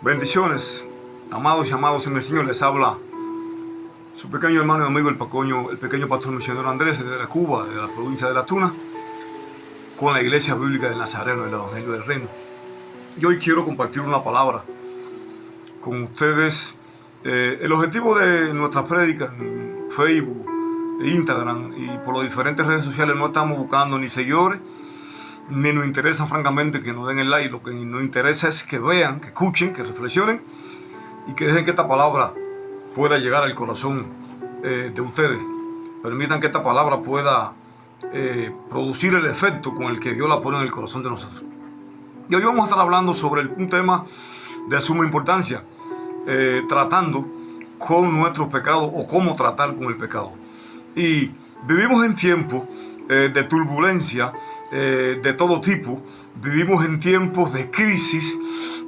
Bendiciones, amados y amados en el Señor. Les habla su pequeño hermano y amigo, el pequeño pastor misionero Andrés, de Cuba, de la provincia de La Tuna, con la Iglesia Bíblica del Nazareno, del Evangelio del Reino. Y hoy quiero compartir una palabra con ustedes. El objetivo de nuestra prédica en Facebook, Instagram y por las diferentes redes sociales, no estamos buscando ni seguidores, ni nos interesa francamente que nos den el like. Lo que nos interesa es que vean, que escuchen, que reflexionen y que dejen que esta palabra pueda llegar al corazón de ustedes. Permitan que esta palabra pueda producir el efecto con el que Dios la pone en el corazón de nosotros. Y hoy vamos a estar hablando sobre un tema de suma importancia, tratando con nuestros pecados o cómo tratar con el pecado. Y vivimos en tiempos de turbulencia de todo tipo, vivimos en tiempos de crisis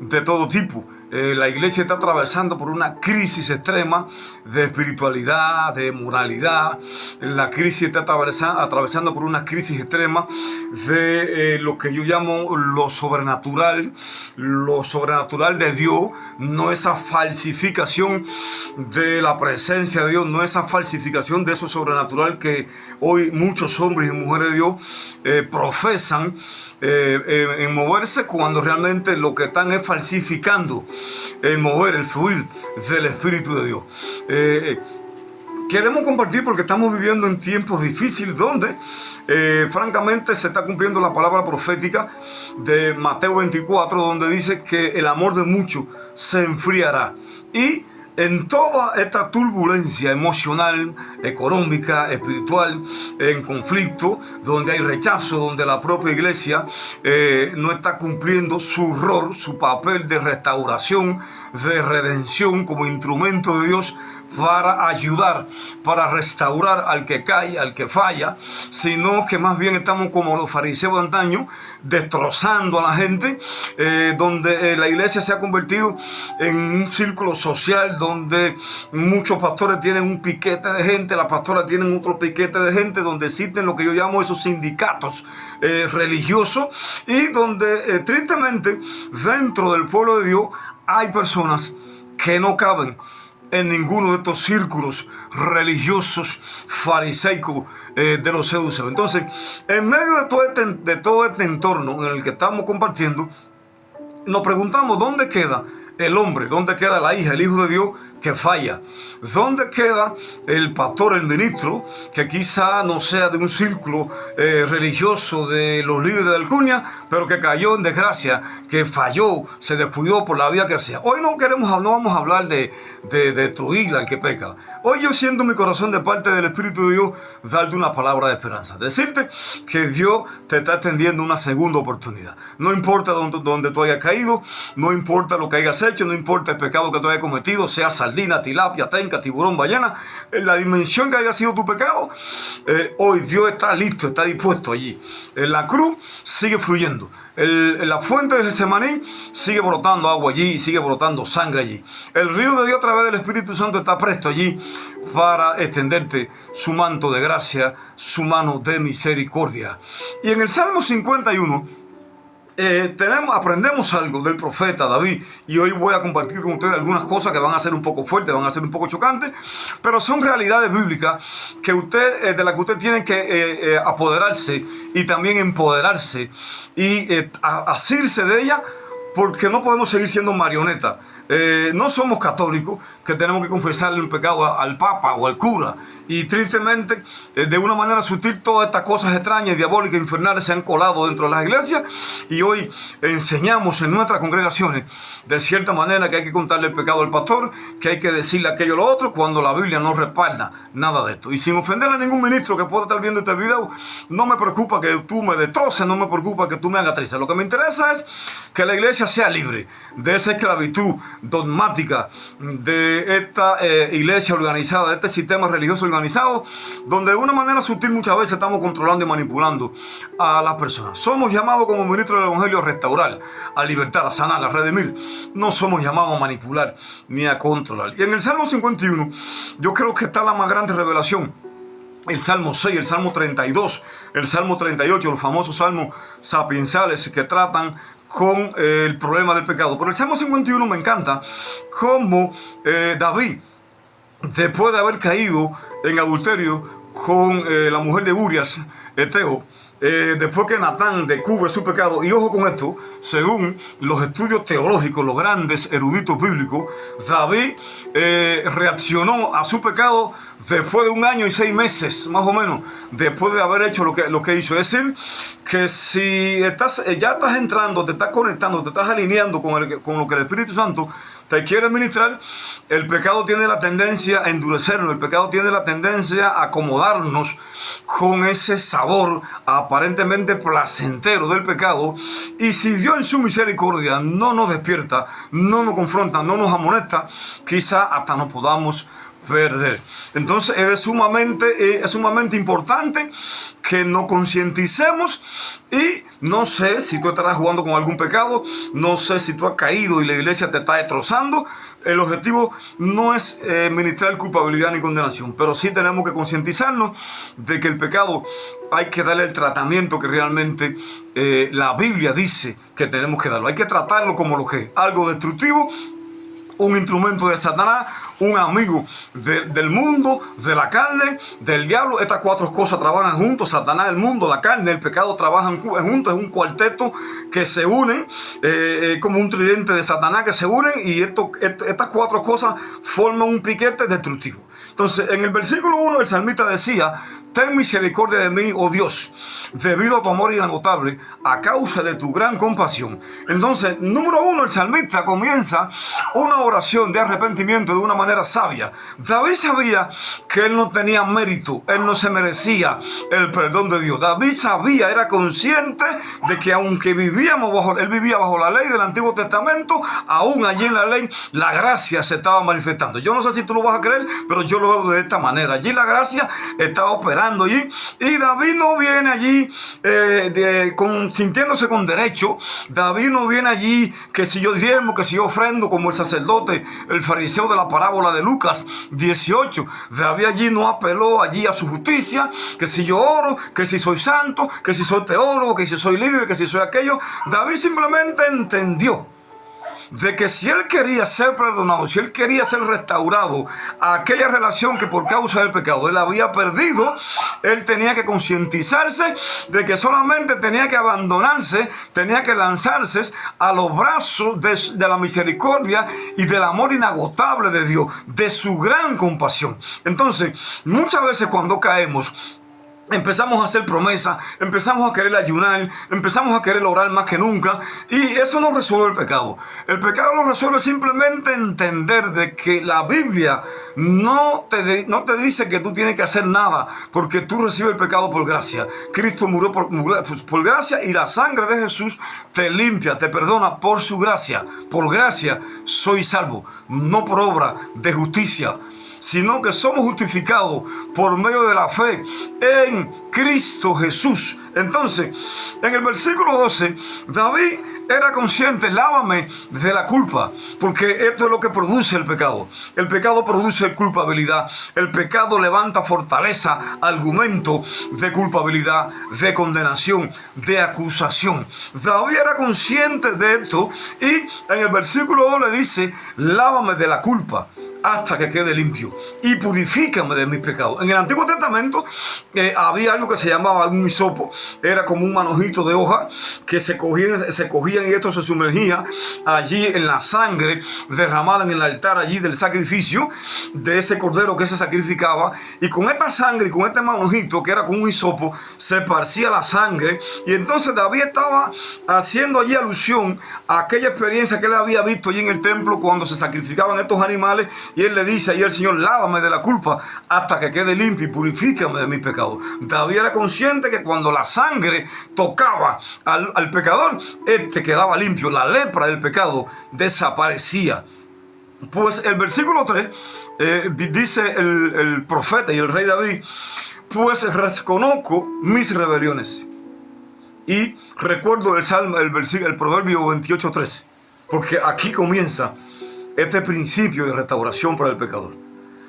de todo tipo. La iglesia está atravesando por una crisis extrema de espiritualidad, de moralidad. La crisis está atravesando por una crisis extrema de lo que yo llamo lo sobrenatural de Dios, no esa falsificación de la presencia de Dios, no esa falsificación de eso sobrenatural que hoy muchos hombres y mujeres de Dios profesan en moverse, cuando realmente lo que están es falsificando el mover, el fluir del Espíritu de Dios. Queremos compartir porque estamos viviendo en tiempos difíciles donde francamente se está cumpliendo la palabra profética de Mateo 24, donde dice que el amor de muchos se enfriará. Y en toda esta turbulencia emocional, económica, espiritual, en conflicto, donde hay rechazo, donde la propia iglesia no está cumpliendo su rol, su papel de restauración, de redención como instrumento de Dios para ayudar, para restaurar al que cae, al que falla, sino que más bien estamos como los fariseos de antaño, destrozando a la gente, donde la iglesia se ha convertido en un círculo social donde muchos pastores tienen un piquete de gente, las pastoras tienen otro piquete de gente, donde existen lo que yo llamo esos sindicatos religiosos, y donde tristemente dentro del pueblo de Dios hay personas que no caben en ninguno de estos círculos religiosos fariseicos de los seduceos. Entonces, en medio de todo este entorno en el que estamos compartiendo, nos preguntamos dónde queda el hombre, dónde queda la hija, el hijo de Dios que falla, dónde queda el pastor, el ministro, que quizá no sea de un círculo religioso de los líderes de alcurnia, pero que cayó en desgracia, que falló, se descuidó por la vía que sea. Hoy no vamos a hablar de destruir al que peca. Hoy yo siento en mi corazón, de parte del Espíritu de Dios, darte una palabra de esperanza, decirte que Dios te está extendiendo una segunda oportunidad. No importa donde tú hayas caído, no importa lo que hayas hecho, no importa el pecado que tú hayas cometido, sea sardina, tilapia, tenca, tiburón, ballena, en la dimensión que haya sido tu pecado, hoy Dios está listo, está dispuesto allí. En la cruz sigue fluyendo. En la fuente de Getsemaní sigue brotando agua allí, sigue brotando sangre allí. El río de Dios a través del Espíritu Santo está presto allí para extenderte su manto de gracia, su mano de misericordia. Y en el Salmo 51 aprendemos algo del profeta David, y hoy voy a compartir con ustedes algunas cosas que van a ser un poco fuertes, van a ser un poco chocantes, pero son realidades bíblicas que de las que usted tiene que apoderarse y también empoderarse y asirse de ella, porque no podemos seguir siendo marionetas. No somos católicos que tenemos que confesarle un pecado al papa o al cura. Y tristemente, de una manera sutil, todas estas cosas extrañas, diabólicas, infernales se han colado dentro de las iglesias, y hoy enseñamos en nuestras congregaciones de cierta manera que hay que contarle el pecado al pastor, que hay que decirle aquello o lo otro, cuando la Biblia no respalda nada de esto. Y sin ofenderle a ningún ministro que pueda estar viendo este video, no me preocupa que tú me destroces, no me preocupa que tú me hagas triste. Lo que me interesa es que la iglesia sea libre de esa esclavitud dogmática de esta iglesia organizada, de este sistema religioso organizado, donde de una manera sutil muchas veces estamos controlando y manipulando a las personas. Somos llamados como ministros del Evangelio a restaurar, a libertar, a sanar, a redimir. No somos llamados a manipular ni a controlar. Y en el Salmo 51 yo creo que está la más grande revelación. El Salmo 6, el Salmo 32, el Salmo 38, los famosos salmos sapiensales que tratan con el problema del pecado. Pero el Salmo 51 me encanta cómo David, después de haber caído en adulterio con la mujer de Urias, Eteo, después que Natán descubre su pecado, y ojo con esto, según los estudios teológicos, los grandes eruditos bíblicos, David reaccionó a su pecado después de 1 año y 6 meses, más o menos, después de haber hecho lo que hizo. Es decir, que si ya estás entrando, te estás conectando, te estás alineando con lo que el Espíritu Santo te quiere ministrar, el pecado tiene la tendencia a endurecernos, el pecado tiene la tendencia a acomodarnos con ese sabor aparentemente placentero del pecado. Y si Dios en su misericordia no nos despierta, no nos confronta, no nos amonesta, quizá hasta nos podamos perder. Entonces es sumamente importante que nos concienticemos. Y no sé si tú estarás jugando con algún pecado, no sé si tú has caído y la iglesia te está destrozando. El objetivo no es ministrar culpabilidad ni condenación, pero sí tenemos que concientizarnos de que el pecado hay que darle el tratamiento que realmente la Biblia dice que tenemos que darlo. Hay que tratarlo como lo que es, algo destructivo, un instrumento de Satanás, un amigo del mundo, de la carne, del diablo. Estas 4 cosas trabajan juntos: Satanás, el mundo, la carne, el pecado, trabajan juntos. Es un cuarteto que se unen, como un tridente de Satanás que se unen, y estas 4 cosas forman un piquete destructivo. Entonces, en el versículo 1, el salmista decía: ten misericordia de mí, oh Dios, debido a tu amor inagotable, a causa de tu gran compasión. Entonces, número 1, el salmista comienza una oración de arrepentimiento de una manera sabia. David sabía que él no tenía mérito, él no se merecía el perdón de Dios. David sabía, era consciente de que aunque él vivía bajo la ley del Antiguo Testamento, aún allí en la ley la gracia se estaba manifestando. Yo no sé si tú lo vas a creer, pero yo lo veo de esta manera. Allí la gracia estaba operando allí, y David no viene allí sintiéndose con derecho. David no viene allí que si yo diezmo, que si yo ofrendo, como el sacerdote, el fariseo de la parábola de Lucas 18. David allí no apeló allí a su justicia, que si yo oro, que si soy santo, que si soy teólogo, que si soy líder, que si soy aquello. David simplemente entendió de que si él quería ser perdonado, si él quería ser restaurado a aquella relación que por causa del pecado él había perdido, él tenía que concientizarse de que solamente tenía que abandonarse, tenía que lanzarse a los brazos de la misericordia y del amor inagotable de Dios, de su gran compasión. Entonces, muchas veces cuando caemos, empezamos a hacer promesas, empezamos a querer ayunar, empezamos a querer orar más que nunca, y eso no resuelve el pecado. El pecado lo resuelve simplemente entender de que la Biblia no te dice que tú tienes que hacer nada, porque tú recibes el pecado por gracia. Cristo murió por gracia, y la sangre de Jesús te limpia, te perdona por su gracia. Por gracia soy salvo, no por obra de justicia, sino que somos justificados por medio de la fe en Cristo Jesús. Entonces, en el versículo 12, David era consciente: lávame de la culpa, porque esto es lo que produce el pecado. El pecado produce culpabilidad. El pecado levanta fortaleza, argumento de culpabilidad, de condenación, de acusación. David era consciente de esto, y en el versículo 2 le dice: lávame de la culpa hasta que quede limpio, y purifícame de mis pecados. En el Antiguo Testamento había algo que se llamaba un hisopo. Era como un manojito de hoja que se cogían, y esto se sumergía allí en la sangre derramada en el altar allí del sacrificio de ese cordero que se sacrificaba, y con esta sangre y con este manojito que era con un hisopo se esparcía la sangre. Y entonces David estaba haciendo allí alusión a aquella experiencia que él había visto allí en el templo cuando se sacrificaban estos animales. Y él le dice ahí al Señor: lávame de la culpa hasta que quede limpio y purifícame de mis pecados. David era consciente que cuando la sangre tocaba al pecador, este quedaba limpio, la lepra del pecado desaparecía. Pues el versículo 3 dice el profeta y el rey David: pues reconozco mis rebeliones. Y recuerdo el proverbio 28:13, porque aquí comienza este principio de restauración para el pecador.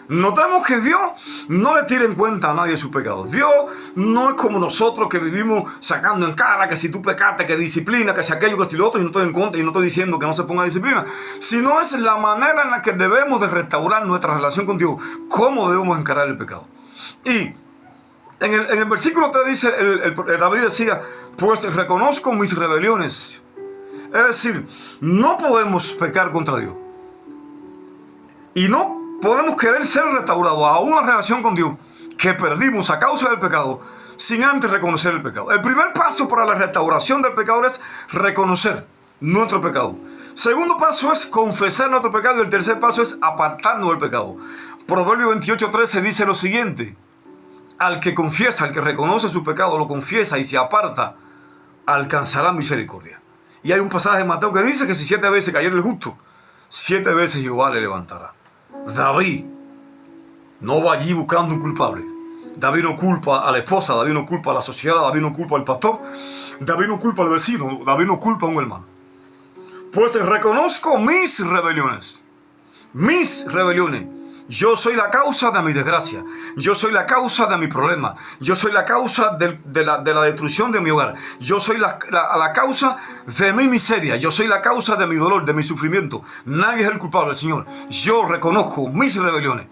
Notamos que Dios no le tira en cuenta a nadie sus pecados. Dios no es como nosotros que vivimos sacando en cara que si tú pecaste, que disciplina, que si aquello, que si lo otro, y no estoy en contra, y no estoy diciendo que no se ponga disciplina, sino es la manera en la que debemos de restaurar nuestra relación con Dios, cómo debemos encarar el pecado. Y en el versículo 3 dice, David decía, pues reconozco mis rebeliones. Es decir, no podemos pecar contra Dios. Y no podemos querer ser restaurados a una relación con Dios que perdimos a causa del pecado sin antes reconocer el pecado. El primer paso para la restauración del pecador es reconocer nuestro pecado. Segundo paso es confesar nuestro pecado y el tercer paso es apartarnos del pecado. Proverbio 28:13 dice lo siguiente: al que confiesa, al que reconoce su pecado, lo confiesa y se aparta, alcanzará misericordia. Y hay un pasaje en Mateo que dice que si 7 veces cayera el justo, 7 veces Jehová le levantará. David no va allí buscando un culpable. David no culpa a la esposa, David no culpa a la sociedad, David no culpa al pastor, David no culpa al vecino, David no culpa a un hermano. Pues reconozco mis rebeliones. Mis rebeliones. Yo soy la causa de mi desgracia. Yo soy la causa de mi problema. Yo soy la causa de la destrucción de mi hogar. Yo soy la causa de mi miseria. Yo soy la causa de mi dolor, de mi sufrimiento. Nadie es el culpable, Señor. Yo reconozco mis rebeliones.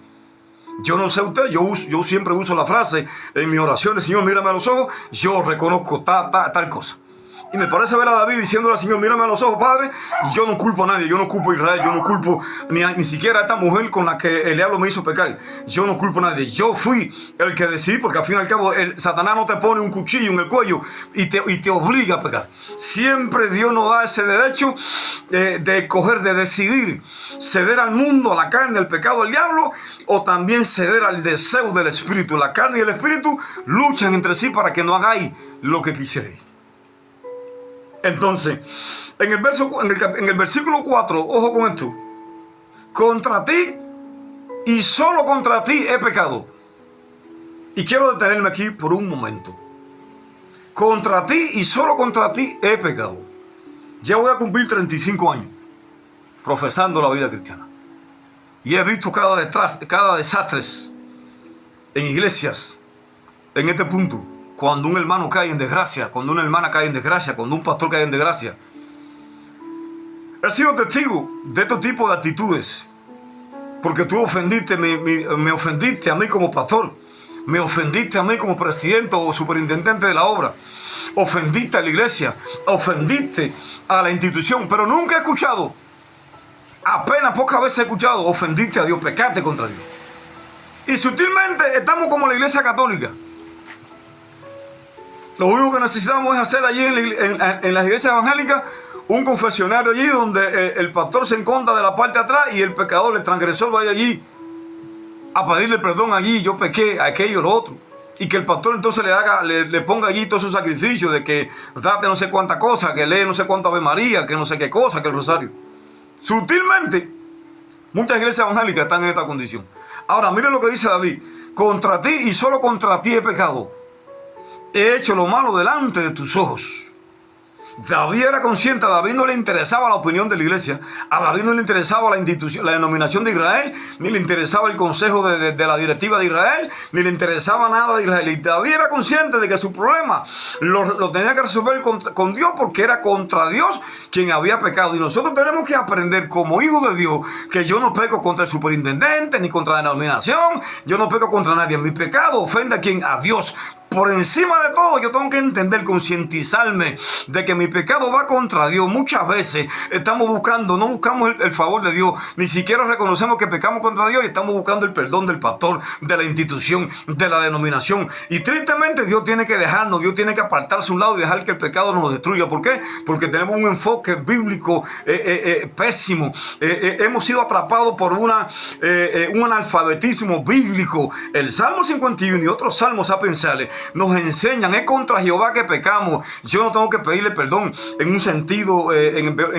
Yo no sé usted, yo siempre uso la frase en mis oraciones: Señor, mírame a los ojos. Yo reconozco tal cosa. Y me parece ver a David diciéndole al Señor: mírame a los ojos, Padre, yo no culpo a nadie, yo no culpo a Israel, yo no culpo ni siquiera a esta mujer con la que el diablo me hizo pecar. Yo no culpo a nadie, yo fui el que decidí, porque al fin y al cabo Satanás no te pone un cuchillo en el cuello y te obliga a pecar. Siempre Dios nos da ese derecho de escoger, de decidir, ceder al mundo, a la carne, al pecado, al diablo, o también ceder al deseo del espíritu. La carne y el espíritu luchan entre sí para que no hagáis lo que quisierais. Entonces, en el versículo 4, ojo con esto: contra ti y solo contra ti he pecado. Y quiero detenerme aquí por un momento. Contra ti y solo contra ti he pecado. Ya voy a cumplir 35 años profesando la vida cristiana. Y he visto cada desastre en iglesias en este punto. Cuando un hermano cae en desgracia, cuando una hermana cae en desgracia, cuando un pastor cae en desgracia. He sido testigo de este tipo de actitudes. Porque tú ofendiste, me ofendiste a mí como pastor. Me ofendiste a mí como presidente o superintendente de la obra. Ofendiste a la iglesia. Ofendiste a la institución. Pero nunca he escuchado, apenas pocas veces he escuchado: ofendiste a Dios, pecaste contra Dios. Y sutilmente estamos como la iglesia católica. Lo único que necesitamos es hacer allí en las iglesias evangélicas un confesionario allí donde el pastor se encontra de la parte de atrás y el pecador, el transgresor, vaya allí a pedirle perdón allí: yo pequé, aquello, lo otro. Y que el pastor entonces le ponga allí todo su sacrificio de que date no sé cuánta cosa, que lee no sé cuánta Ave María, que no sé qué cosa, que el rosario. Sutilmente, muchas iglesias evangélicas están en esta condición. Ahora, miren lo que dice David: contra ti y solo contra ti he pecado. He hecho lo malo delante de tus ojos. David era consciente, a David no le interesaba la opinión de la iglesia, a David no le interesaba la institución, la denominación de Israel, ni le interesaba el consejo de la directiva de Israel, ni le interesaba nada de Israel. Y David era consciente de que su problema lo tenía que resolver con Dios, porque era contra Dios quien había pecado. Y nosotros tenemos que aprender como hijos de Dios que yo no peco contra el superintendente, ni contra la denominación, yo no peco contra nadie. Mi pecado ofende a quien, a Dios. Por encima de todo, yo tengo que entender, concientizarme de que mi pecado va contra Dios. Muchas veces no buscamos el favor de Dios, ni siquiera reconocemos que pecamos contra Dios y estamos buscando el perdón del pastor, de la institución, de la denominación. Y tristemente Dios tiene que dejarnos, Dios tiene que apartarse a un lado y dejar que el pecado nos destruya. ¿Por qué? Porque tenemos un enfoque bíblico pésimo. Hemos sido atrapados por un analfabetismo bíblico. El Salmo 51 y otros salmos sapienciales nos enseñan, es contra Jehová que pecamos. Yo no tengo que pedirle perdón en un sentido,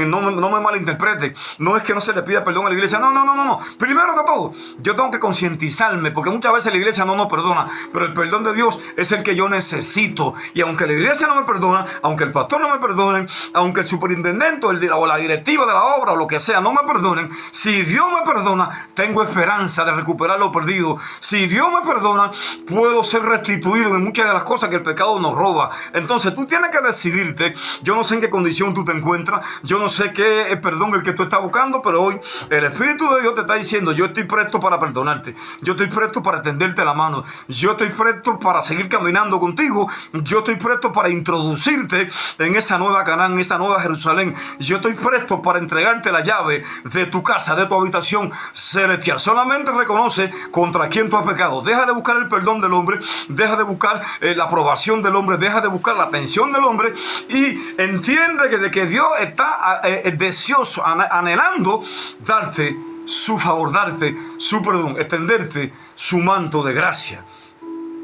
no me malinterprete. No es que no se le pida perdón a la iglesia. No. Primero que todo, yo tengo que concientizarme, porque muchas veces la iglesia no nos perdona, pero el perdón de Dios es el que yo necesito. Y aunque la iglesia no me perdona, aunque el pastor no me perdone, aunque el superintendente o la directiva de la obra o lo que sea no me perdonen, si Dios me perdona, tengo esperanza de recuperar lo perdido. Si Dios me perdona, puedo ser restituido en muchas de las cosas que el pecado nos roba. Entonces tú tienes que decidirte. Yo no sé en qué condición tú te encuentras, yo no sé qué es perdón el que tú estás buscando, pero hoy el Espíritu de Dios te está diciendo: yo estoy presto para perdonarte, yo estoy presto para tenderte la mano, yo estoy presto para seguir caminando contigo, yo estoy presto para introducirte en esa nueva Canaán, en esa nueva Jerusalén. Yo estoy presto para entregarte la llave de tu casa, de tu habitación celestial. Solamente reconoce contra quién tú has pecado. Deja de buscar el perdón del hombre, deja de buscar la aprobación del hombre, deja de buscar la atención del hombre y entiende que Dios está deseoso, anhelando darte su favor, darte su perdón, extenderte su manto de gracia.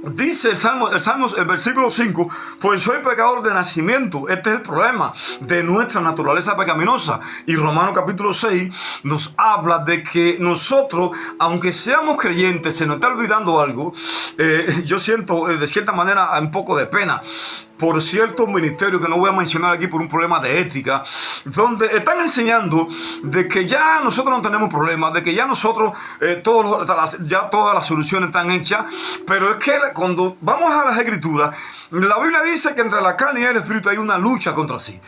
Dice el versículo 5: pues soy pecador de nacimiento. Este es el problema de nuestra naturaleza pecaminosa. Y Romanos capítulo 6 nos habla de que nosotros, aunque seamos creyentes, se nos está olvidando algo. Yo siento de cierta manera un poco de pena por ciertos ministerios que no voy a mencionar aquí por un problema de ética, donde están enseñando de que ya nosotros no tenemos problemas, de que ya nosotros ya todas las soluciones están hechas. Pero es que cuando vamos a las Escrituras, la Biblia dice que entre la carne y el Espíritu hay una lucha contra sí.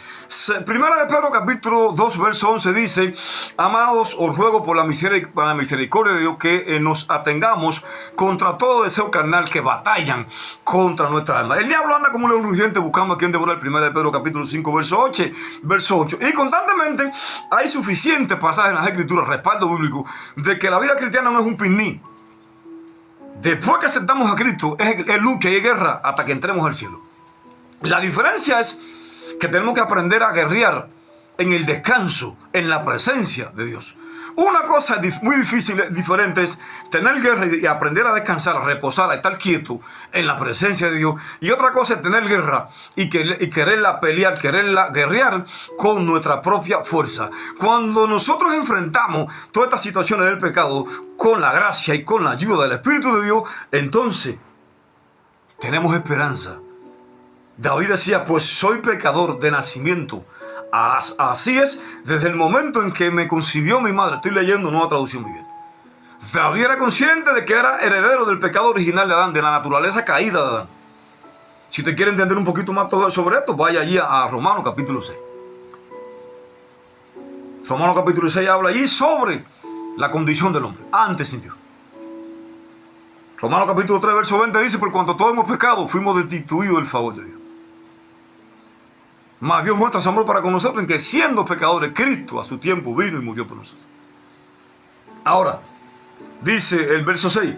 Primera de Pedro capítulo 2 verso 11 dice: amados, os ruego por la misericordia de Dios que nos atengamos contra todo deseo carnal que batallan contra nuestra alma. El diablo anda como un león rugiente buscando a quien devorar. Primera de Pedro capítulo 5 verso 8. Y constantemente hay suficientes pasajes en las Escrituras, respaldo bíblico, de que la vida cristiana no es un picnic. Después que aceptamos a Cristo, es lucha y es guerra hasta que entremos al cielo. La diferencia es que tenemos que aprender a guerrear en el descanso, en la presencia de Dios. Una cosa muy difícil, diferente, es tener guerra y aprender a descansar, a reposar, a estar quieto en la presencia de Dios. Y otra cosa es tener guerra y quererla pelear, quererla guerrear con nuestra propia fuerza. Cuando nosotros enfrentamos todas estas situaciones del pecado con la gracia y con la ayuda del Espíritu de Dios, entonces tenemos esperanza. David decía: pues soy pecador de nacimiento. Así es, desde el momento en que me concibió mi madre. Estoy leyendo Nueva Traducción Viviente. David era consciente de que era heredero del pecado original de Adán, de la naturaleza caída de Adán. Si usted quiere entender un poquito más sobre esto, vaya allí a Romanos capítulo 6. Romanos capítulo 6 habla allí sobre la condición del hombre antes sin Dios. Romanos capítulo 3 verso 20 dice: por cuanto todos hemos pecado, fuimos destituidos del favor de Dios. Mas Dios muestra su amor para con nosotros en que, siendo pecadores, Cristo a su tiempo vino y murió por nosotros. Ahora, dice el verso 6: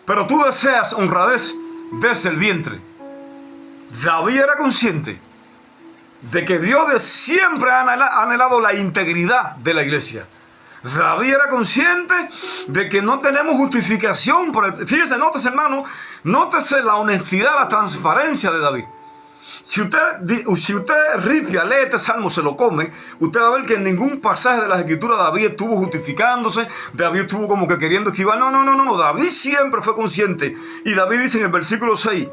pero tú deseas honradez desde el vientre. David era consciente de que Dios siempre ha anhelado la integridad de la iglesia. David era consciente de que no tenemos justificación por el... Fíjese, nótese, hermano, nótese la honestidad, la transparencia de David. Si usted ripia, lee este salmo, se lo come, usted va a ver que en ningún pasaje de las Escrituras David estuvo justificándose, David estuvo como que queriendo esquivar. No. David siempre fue consciente. Y David dice en el versículo 6: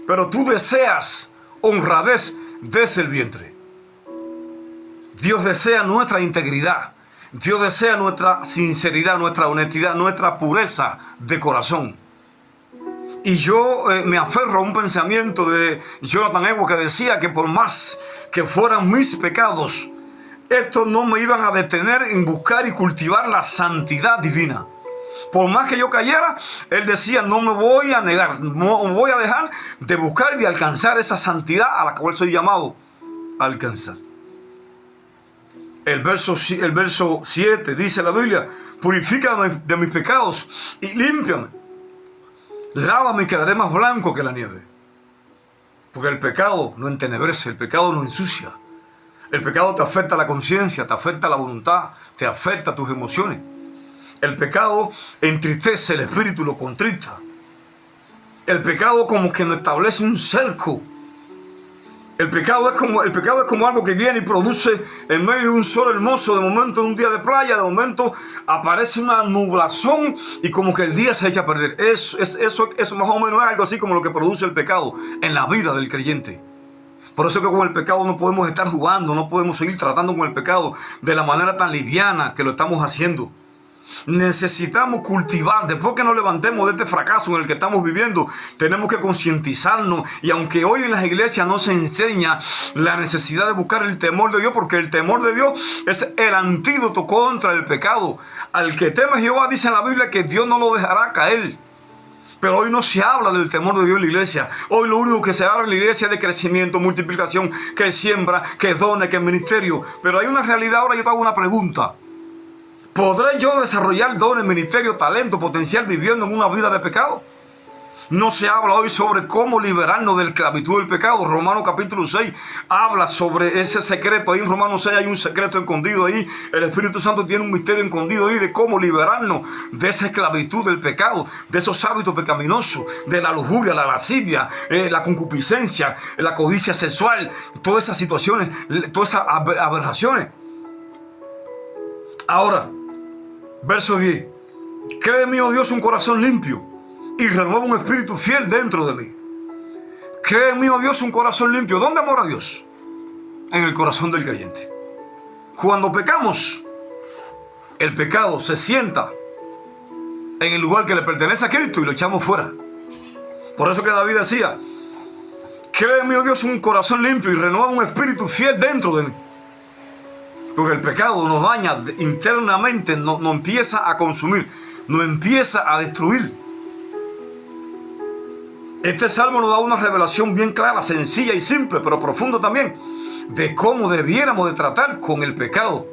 pero tú deseas honradez desde el vientre. Dios desea nuestra integridad. Dios desea nuestra sinceridad, nuestra honestidad, nuestra pureza de corazón. Y yo me aferro a un pensamiento de Jonathan Edwards que decía que por más que fueran mis pecados, estos no me iban a detener en buscar y cultivar la santidad divina. Por más que yo cayera, él decía: no me voy a negar, no voy a dejar de buscar y de alcanzar esa santidad a la cual soy llamado a alcanzar. El verso 7 dice la Biblia: purifícame de mis pecados y límpiame. Lávame y quedaré más blanco que la nieve. Porque el pecado no entenebrece, el pecado no ensucia. El pecado te afecta la conciencia, te afecta la voluntad, te afecta tus emociones. El pecado entristece el espíritu, lo contrista. El pecado como que nos establece un cerco. El pecado es como algo que viene y produce en medio de un sol hermoso, de momento en un día de playa, de momento aparece una nublazón y como que el día se echa a perder. Eso más o menos es algo así como lo que produce el pecado en la vida del creyente. Por eso que con el pecado no podemos estar jugando, no podemos seguir tratando con el pecado de la manera tan liviana que lo estamos haciendo. Necesitamos cultivar, después que nos levantemos de este fracaso en el que estamos viviendo, tenemos que concientizarnos. Y aunque hoy en las iglesias no se enseña la necesidad de buscar el temor de Dios, porque el temor de Dios es el antídoto contra el pecado. Al que teme a Jehová, dice en la Biblia que Dios no lo dejará caer. Pero hoy no se habla del temor de Dios en la iglesia. Hoy lo único que se habla en la iglesia es de crecimiento, multiplicación, que siembra, que dones, que ministerio. Pero hay una realidad. Ahora yo te hago una pregunta. ¿Podré yo desarrollar dones, ministerio, talento, potencial viviendo en una vida de pecado? No se habla hoy sobre cómo liberarnos de la esclavitud del pecado. Romanos capítulo 6 habla sobre ese secreto. Ahí en Romanos 6 hay un secreto escondido ahí. El Espíritu Santo tiene un misterio escondido ahí de cómo liberarnos de esa esclavitud del pecado, de esos hábitos pecaminosos, de la lujuria, la lascivia, la concupiscencia, la codicia sexual, todas esas situaciones, todas esas aberraciones. Ahora, verso 10. Cree en mí, oh Dios, un corazón limpio y renueva un espíritu fiel dentro de mí. Cree en mí, oh Dios, un corazón limpio. ¿Dónde mora Dios? En el corazón del creyente. Cuando pecamos, el pecado se sienta en el lugar que le pertenece a Cristo y lo echamos fuera. Por eso que David decía: cree en mí, oh Dios, un corazón limpio y renueva un espíritu fiel dentro de mí. Porque el pecado nos daña internamente, nos empieza a consumir, nos empieza a destruir. Este salmo nos da una revelación bien clara, sencilla y simple, pero profunda también, de cómo debiéramos de tratar con el pecado.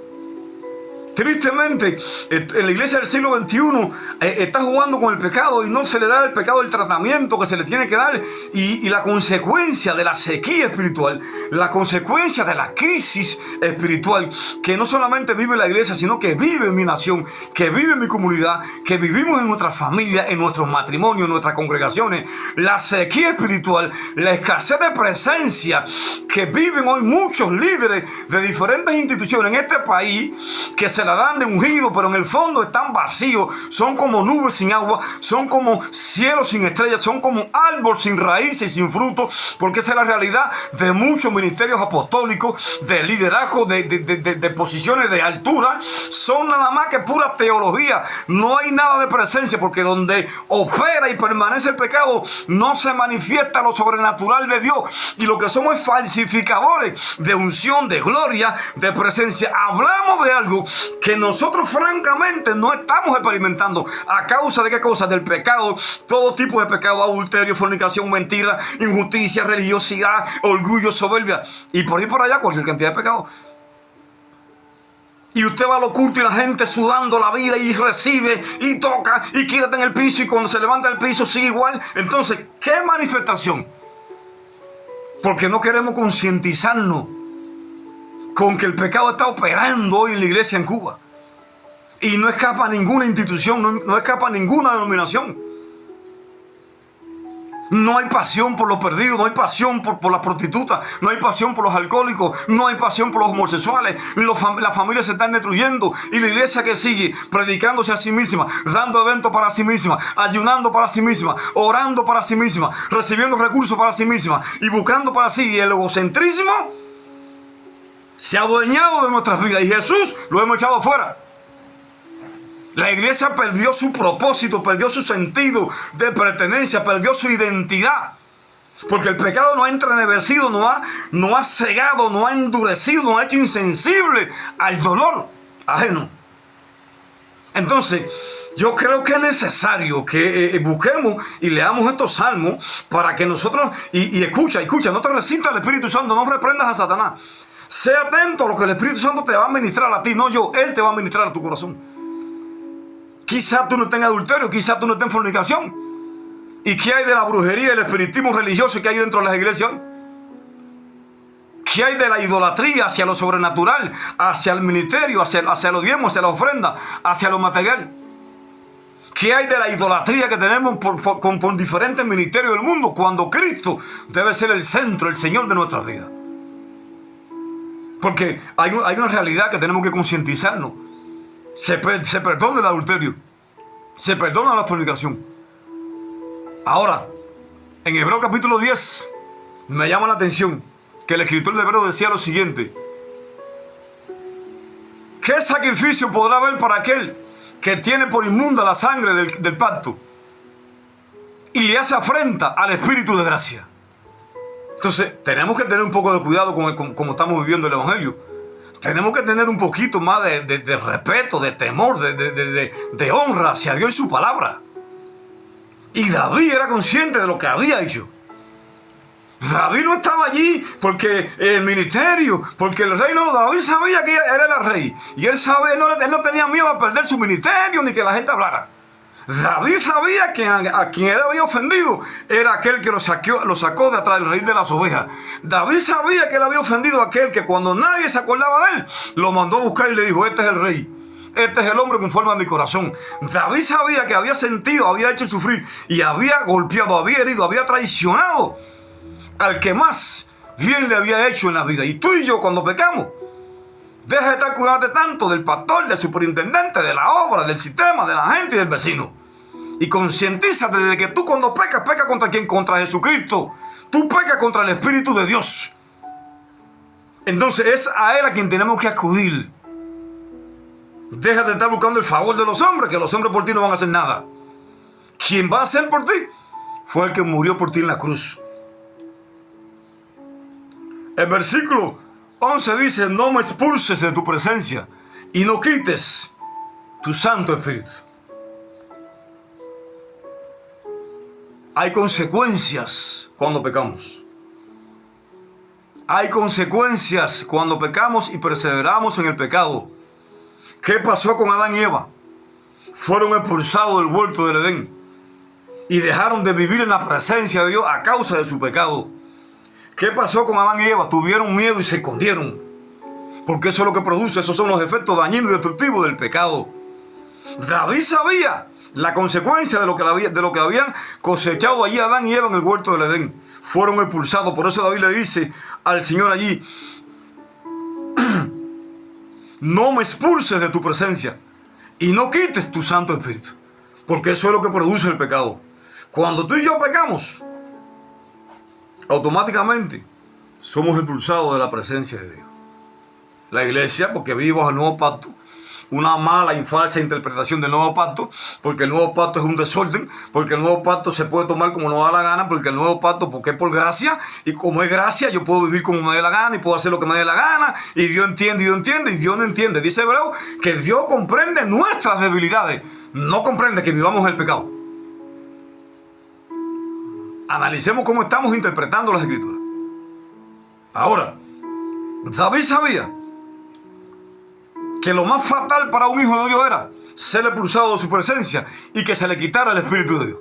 Tristemente, en la iglesia del siglo XXI está jugando con el pecado y no se le da al pecado el tratamiento que se le tiene que dar. Y la consecuencia de la sequía espiritual, la consecuencia de la crisis espiritual, que no solamente vive la iglesia, sino que vive en mi nación, que vive en mi comunidad, que vivimos en nuestra familia, en nuestros matrimonios, en nuestras congregaciones. La sequía espiritual, la escasez de presencia que viven hoy muchos líderes de diferentes instituciones en este país, que se la dan de ungido, pero en el fondo están vacíos. Son como nubes sin agua, son como cielos sin estrellas, son como árbol sin raíces y sin frutos, porque esa es la realidad de muchos ministerios apostólicos, de liderazgo, de posiciones de altura. Son nada más que pura teología. No hay nada de presencia, porque donde opera y permanece el pecado, no se manifiesta lo sobrenatural de Dios. Y lo que somos es falsificadores de unción, de gloria, de presencia. Hablamos de algo que nosotros francamente no estamos experimentando. ¿A causa de qué cosa? Del pecado, todo tipo de pecado: adulterio, fornicación, mentira, injusticia, religiosidad, orgullo, soberbia, y por ahí por allá cualquier cantidad de pecado. Y usted va al oculto y la gente sudando la vida y recibe y toca y quírate en el piso, y cuando se levanta el piso sigue igual. Entonces, ¿qué manifestación? Porque no queremos concientizarnos con que el pecado está operando hoy en la iglesia en Cuba. Y no escapa ninguna institución, no escapa ninguna denominación. No hay pasión por los perdidos, no hay pasión por las prostitutas, no hay pasión por los alcohólicos, no hay pasión por los homosexuales. Las familias se están destruyendo, y la iglesia que sigue predicándose a sí misma, dando eventos para sí misma, ayunando para sí misma, orando para sí misma, recibiendo recursos para sí misma y buscando para sí. Y el egocentrismo se ha adueñado de nuestras vidas, y Jesús lo hemos echado afuera. La iglesia perdió su propósito, perdió su sentido de pertenencia, perdió su identidad. Porque el pecado nos ha entenebrecido, nos ha cegado, nos ha endurecido, nos ha hecho insensible al dolor ajeno. Entonces, yo creo que es necesario que busquemos y leamos estos salmos para que nosotros, y escucha, no te resistas al Espíritu Santo, no reprendas a Satanás. Sé atento a lo que el Espíritu Santo te va a ministrar a ti, no yo. Él te va a ministrar a tu corazón. Quizás tú no estés en adulterio, quizás tú no estés en fornicación. ¿Y qué hay de la brujería y el espiritismo religioso que hay dentro de las iglesias hoy? ¿Qué hay de la idolatría hacia lo sobrenatural, hacia el ministerio, hacia los diezmos, hacia la ofrenda, hacia lo material? ¿Qué hay de la idolatría que tenemos por diferentes ministerios del mundo, cuando Cristo debe ser el centro, el Señor de nuestras vidas? Porque hay una realidad que tenemos que concientizarnos. Se perdona el adulterio, se perdona la fornicación. Ahora, en Hebreos capítulo 10, me llama la atención que el escritor de Hebreos decía lo siguiente: ¿qué sacrificio podrá haber para aquel que tiene por inmunda la sangre del pacto y le hace afrenta al Espíritu de gracia? Entonces, tenemos que tener un poco de cuidado con cómo estamos viviendo el Evangelio. Tenemos que tener un poquito más de respeto, de temor, de honra hacia Dios y su palabra. Y David era consciente de lo que había hecho. David no estaba allí porque el ministerio, porque el rey no. David sabía que era el rey. Y él no tenía miedo a perder su ministerio ni que la gente hablara. David sabía que a quien él había ofendido era aquel que lo sacó de atrás del rey de las ovejas. David sabía que él había ofendido a aquel que cuando nadie se acordaba de él, lo mandó a buscar y le dijo: este es el rey. Este es el hombre conforme a mi corazón. David sabía que había sentido, había hecho sufrir y había golpeado, había herido, había traicionado al que más bien le había hecho en la vida. Y tú y yo, cuando pecamos, deja de estar cuidándote tanto del pastor, del superintendente, de la obra, del sistema, de la gente y del vecino. Y concientízate de que tú cuando pecas, pecas contra quién? Contra Jesucristo. Tú pecas contra el Espíritu de Dios. Entonces es a Él a quien tenemos que acudir. Deja de estar buscando el favor de los hombres, que los hombres por ti no van a hacer nada. Quien va a hacer por ti fue el que murió por ti en la cruz. El versículo 11 dice: no me expulses de tu presencia y no quites tu Santo Espíritu. Hay consecuencias cuando pecamos. Hay consecuencias cuando pecamos y perseveramos en el pecado. ¿Qué pasó con Adán y Eva? Fueron expulsados del huerto del Edén y dejaron de vivir en la presencia de Dios a causa de su pecado. ¿Qué pasó con Adán y Eva? Tuvieron miedo y se escondieron. Porque eso es lo que produce, esos son los efectos dañinos y destructivos del pecado. David sabía la consecuencia de lo que habían cosechado allí Adán y Eva en el huerto del Edén. Fueron expulsados. Por eso David le dice al Señor allí: no me expulses de tu presencia y no quites tu Santo Espíritu. Porque eso es lo que produce el pecado. Cuando tú y yo pecamos, automáticamente somos expulsados de la presencia de Dios. La iglesia, porque vivimos el nuevo pacto, una mala y falsa interpretación del nuevo pacto, porque el nuevo pacto es un desorden, porque el nuevo pacto se puede tomar como nos da la gana, porque el nuevo pacto, porque es por gracia, y como es gracia, yo puedo vivir como me dé la gana, y puedo hacer lo que me dé la gana, y Dios entiende, y Dios no entiende. Dice Hebreo que Dios comprende nuestras debilidades, no comprende que vivamos el pecado. Analicemos cómo estamos interpretando las Escrituras. Ahora, David sabía que lo más fatal para un hijo de Dios era ser expulsado de su presencia y que se le quitara el Espíritu de Dios.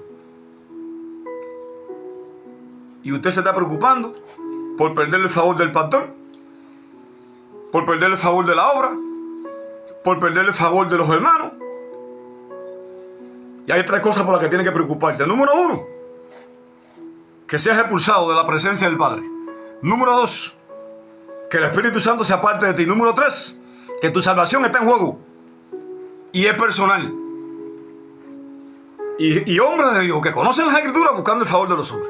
Y usted se está preocupando por perder el favor del pastor, por perder el favor de la obra, por perder el favor de los hermanos. Y hay tres cosas por las que tiene que preocuparte. Número uno, que seas expulsado de la presencia del Padre. Número dos, que el Espíritu Santo se aparte de ti. Número tres, que tu salvación está en juego y es personal. Y hombres de Dios que conocen las Escrituras buscando el favor de los hombres.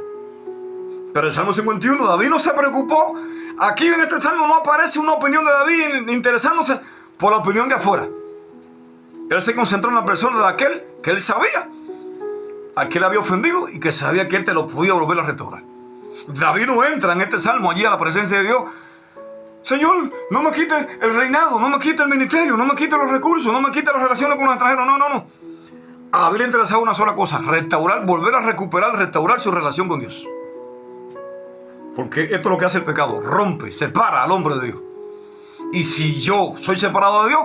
Pero el Salmo 51, David no se preocupó. Aquí en este Salmo no aparece una opinión de David interesándose por la opinión de afuera. Él se concentró en la persona de aquel que él sabía, a quien le había ofendido y que sabía que él te lo podía volver a restaurar. David no entra en este Salmo allí a la presencia de Dios: Señor, no me quite el reinado, no me quite el ministerio, no me quite los recursos, no me quite las relaciones con los extranjeros. No. A David le interesaba una sola cosa: restaurar, volver a recuperar, restaurar su relación con Dios. Porque esto es lo que hace el pecado: rompe, separa al hombre de Dios. Y si yo soy separado de Dios,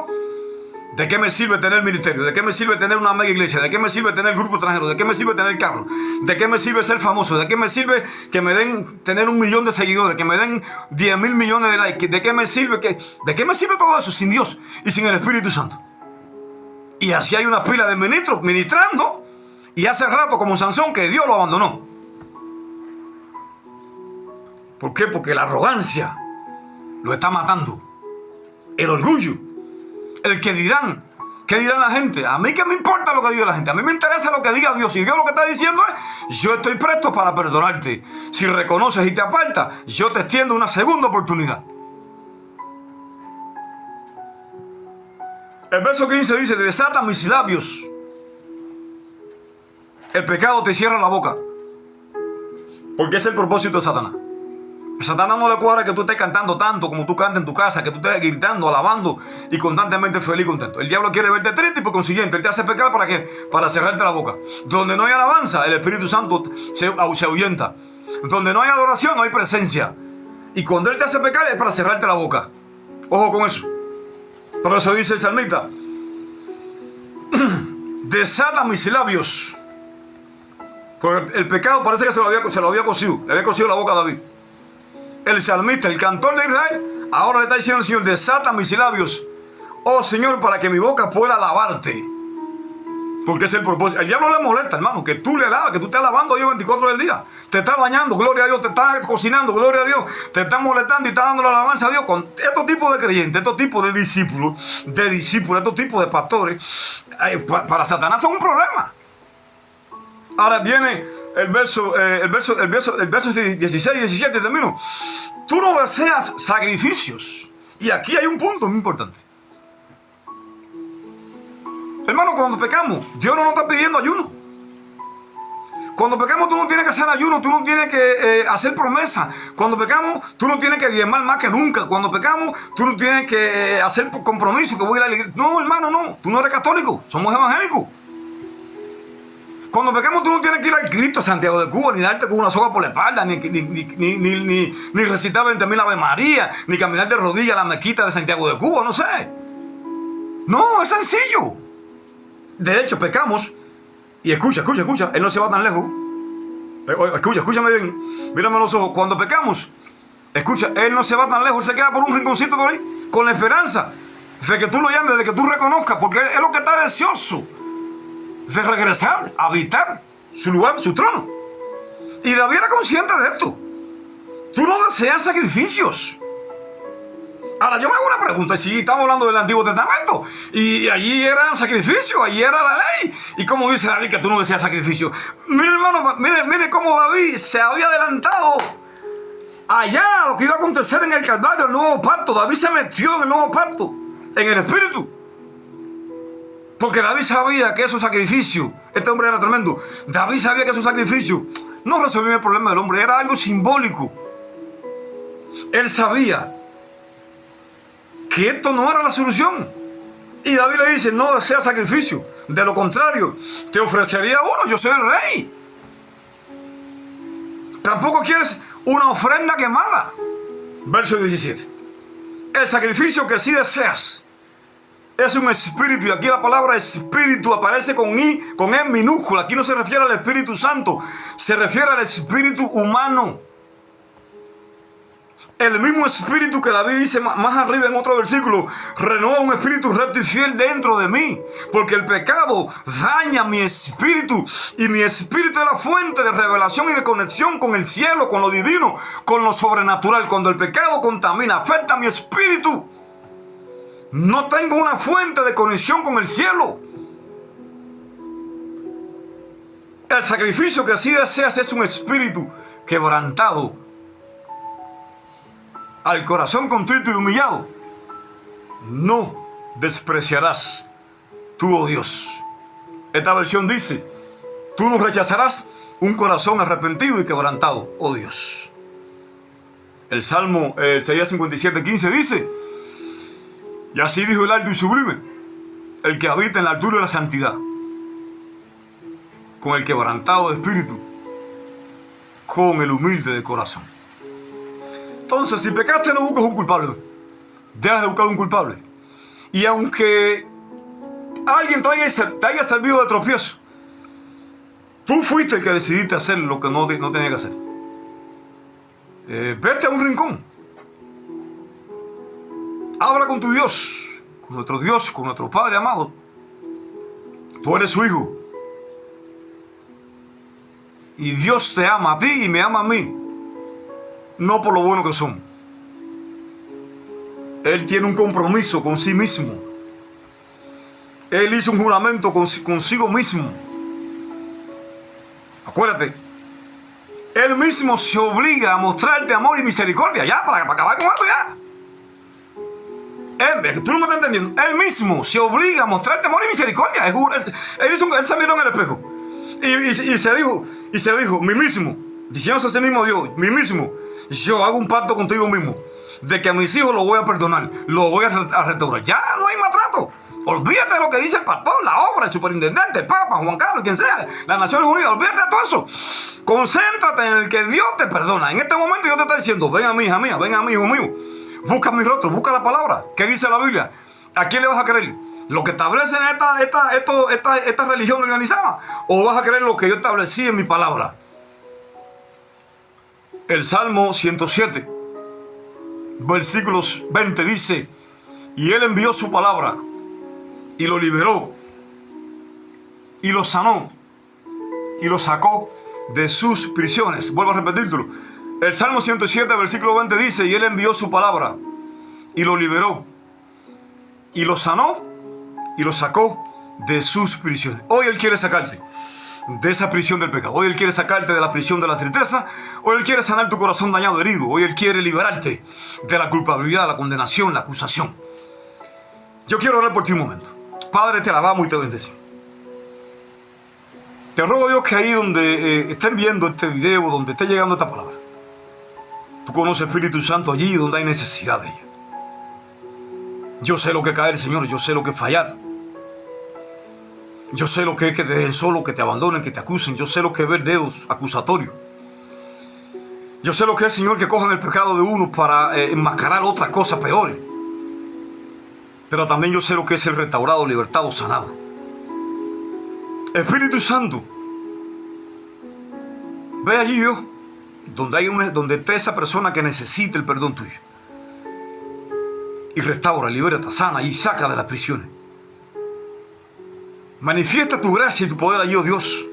¿de qué me sirve tener ministerio? ¿De qué me sirve tener una mega iglesia? ¿De qué me sirve tener grupo extranjero? ¿De qué me sirve tener carro? ¿De qué me sirve ser famoso? ¿De qué me sirve que me den tener 1 millón de seguidores? ¿Que me den 10.000 millones de likes? ¿De qué me sirve todo eso sin Dios y sin el Espíritu Santo? Y así hay una pila de ministros ministrando, y hace rato como Sansón que Dios lo abandonó. ¿Por qué? Porque la arrogancia lo está matando. El orgullo. El que dirán. ¿Qué dirá la gente? A mí qué me importa lo que diga la gente. A mí me interesa lo que diga Dios. Y Dios lo que está diciendo es: yo estoy presto para perdonarte. Si reconoces y te apartas, yo te extiendo una segunda oportunidad. El verso 15 dice: desata mis labios. El pecado te cierra la boca. Porque es el propósito de Satanás. A Satanás no le cuadra que tú estés cantando tanto como tú cantas en tu casa, que tú estés gritando, alabando y constantemente feliz y contento. El diablo quiere verte triste y por consiguiente él te hace pecar ¿para qué? Para cerrarte la boca. Donde no hay alabanza, el Espíritu Santo se ahuyenta. Donde no hay adoración, no hay presencia. Y cuando él te hace pecar es para cerrarte la boca. Ojo con eso. Por eso dice el salmista: desata mis labios. Porque el pecado parece que se lo había cosido. Le había cosido la boca a David. El salmista, el cantor de Israel, ahora le está diciendo al Señor: desata mis labios, oh Señor, para que mi boca pueda alabarte. Porque es el propósito. El diablo le molesta, hermano, que tú le alabas, que tú estés alabando a Dios 24 del día. Te está bañando, gloria a Dios, te está cocinando, gloria a Dios, te está molestando y está dando la alabanza a Dios. Con estos tipos de creyentes, estos tipos de discípulos, estos tipos de pastores, para Satanás son un problema. Ahora viene el verso 16 y 17, termino. Tú no deseas sacrificios. Y aquí hay un punto muy importante. Hermano, cuando pecamos, Dios no nos está pidiendo ayuno. Cuando pecamos, tú no tienes que hacer ayuno, tú no tienes que hacer promesas. Cuando pecamos, tú no tienes que diezmar más que nunca. Cuando pecamos, tú no tienes que hacer compromiso, que voy a ir a la iglesia. No, hermano, no. Tú no eres católico, somos evangélicos. Cuando pecamos, tú no tienes que ir al Cristo a Santiago de Cuba, ni darte con una soga por la espalda, ni recitar 20.000 Ave María, ni caminar de rodillas a la mezquita de Santiago de Cuba, no sé. No, es sencillo. De hecho, pecamos, y escucha, Él no se va tan lejos. Escúchame bien, mírame a los ojos. Cuando pecamos, escucha, Él no se va tan lejos, Él se queda por un rinconcito por ahí, con la esperanza de que tú lo llames, de que tú reconozcas, porque Él es lo que está deseoso de regresar, a habitar su lugar, su trono. Y David era consciente de esto. Tú no deseas sacrificios. Ahora yo me hago una pregunta: si estamos hablando del Antiguo Testamento, y allí era sacrificio, allí era la ley, y cómo dice David que tú no deseas sacrificio. Mire, hermano, mire cómo David se había adelantado allá a lo que iba a acontecer en el Calvario, el nuevo pacto. David se metió en el nuevo pacto, en el Espíritu. Porque David sabía que esos sacrificios, este hombre era tremendo, David sabía que esos sacrificios no resolvían el problema del hombre, era algo simbólico. Él sabía que esto no era la solución. Y David le dice: no deseas sacrificio, de lo contrario, te ofrecería uno, yo soy el rey. Tampoco quieres una ofrenda quemada. Verso 17. El sacrificio que sí deseas es un espíritu, y aquí la palabra espíritu aparece con E minúscula. Aquí no se refiere al Espíritu Santo, se refiere al espíritu humano. El mismo espíritu que David dice más arriba en otro versículo: renueva un espíritu recto y fiel dentro de mí, porque el pecado daña mi espíritu, y mi espíritu es la fuente de revelación y de conexión con el cielo, con lo divino, con lo sobrenatural. Cuando el pecado contamina, afecta a mi espíritu, no tengo una fuente de conexión con el cielo. El sacrificio que sí deseas es un espíritu quebrantado, al corazón contrito y humillado. No despreciarás tú, oh Dios. Esta versión dice: tú no rechazarás un corazón arrepentido y quebrantado, oh Dios. El Salmo Isaías 57:15 dice: y así dijo el alto y sublime, el que habita en la altura de la santidad, con el quebrantado de espíritu, con el humilde de corazón. Entonces, si pecaste, no busques un culpable. Dejas de buscar un culpable. Y aunque alguien te haya servido de tropiezo, tú fuiste el que decidiste hacer lo que no tenía que hacer. Vete a un rincón. Habla con tu Dios, con nuestro Padre amado, Tú eres su hijo. Y Dios te ama a ti y me ama a mí. No por lo bueno que somos. Él tiene un compromiso con sí mismo. Él hizo un juramento consigo mismo. Acuérdate. Él mismo se obliga a mostrarte amor y misericordia. Ya, para acabar con esto ya. Tú no me estás entendiendo. Él mismo se obliga a mostrarte amor y misericordia. Él se miró en el espejo. Y se dijo, mí mismo, diciéndose a sí mismo Dios, mí mismo, yo hago un pacto contigo mismo, de que a mis hijos los voy a perdonar, los voy a restaurar. Ya no hay maltrato. Olvídate de lo que dice el pastor, la obra, el superintendente, el papa, Juan Carlos, quien sea, las Naciones Unidas. Olvídate de todo eso. Concéntrate en el que Dios te perdona. En este momento Dios te está diciendo, ven a mí, hija mía, ven a mí, hijo mío. Busca mi rostro, busca la palabra. ¿Qué dice la Biblia? ¿A quién le vas a creer? ¿Lo que establece en esta religión organizada? ¿O vas a creer lo que yo establecí en mi palabra? El Salmo 107, versículos 20 dice, y Él envió su palabra y lo liberó y lo sanó y lo sacó de sus prisiones. Vuelvo a repetírtelo. El Salmo 107, versículo 20 dice, y Él envió su palabra y lo liberó y lo sanó y lo sacó de sus prisiones. Hoy Él quiere sacarte de esa prisión del pecado. Hoy Él quiere sacarte de la prisión de la tristeza. Hoy Él quiere sanar tu corazón dañado, herido. Hoy Él quiere liberarte de la culpabilidad, la condenación, la acusación. Yo quiero orar por ti un momento. Padre, te alabamos y te bendecimos. Te ruego, Dios, que ahí donde estén viendo este video, donde esté llegando esta palabra, tú conoces, Espíritu Santo, allí donde hay necesidad de ella. Yo sé lo que es caer, Señor. Yo sé lo que es fallar. Yo sé lo que es que te dejen solo, que te abandonen, que te acusen. Yo sé lo que es ver dedos acusatorios. Yo sé lo que es, Señor, que cojan el pecado de uno para enmascarar otras cosas peores. Pero también yo sé lo que es el restaurado, libertado, sanado. Espíritu Santo, ve allí, Dios, donde esté esa persona que necesite el perdón tuyo. Y restaura, libera, sana y saca de las prisiones. Manifiesta tu gracia y tu poder allí, oh Dios.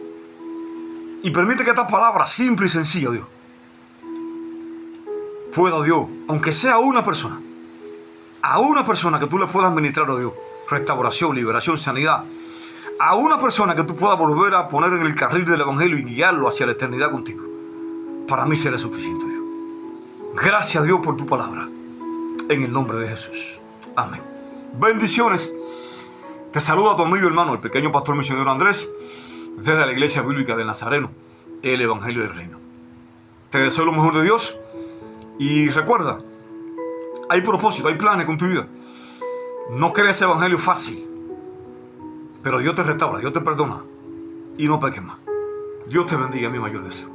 Y permite que esta palabra simple y sencilla, Dios, pueda, Dios, aunque sea una persona, a una persona que tú le puedas ministrar, oh Dios, restauración, liberación, sanidad. A una persona que tú puedas volver a poner en el carril del Evangelio y guiarlo hacia la eternidad contigo. Para mí será suficiente, Dios. Gracias, Dios, por tu palabra. En el nombre de Jesús. Amén. Bendiciones. Te saluda tu amigo hermano, el pequeño pastor misionero Andrés, desde la Iglesia Bíblica de Nazareno, el Evangelio del Reino. Te deseo lo mejor de Dios y recuerda, hay propósito, hay planes con tu vida. No creas ese Evangelio fácil, pero Dios te restaura, Dios te perdona y no peques más. Dios te bendiga, mi mayor deseo.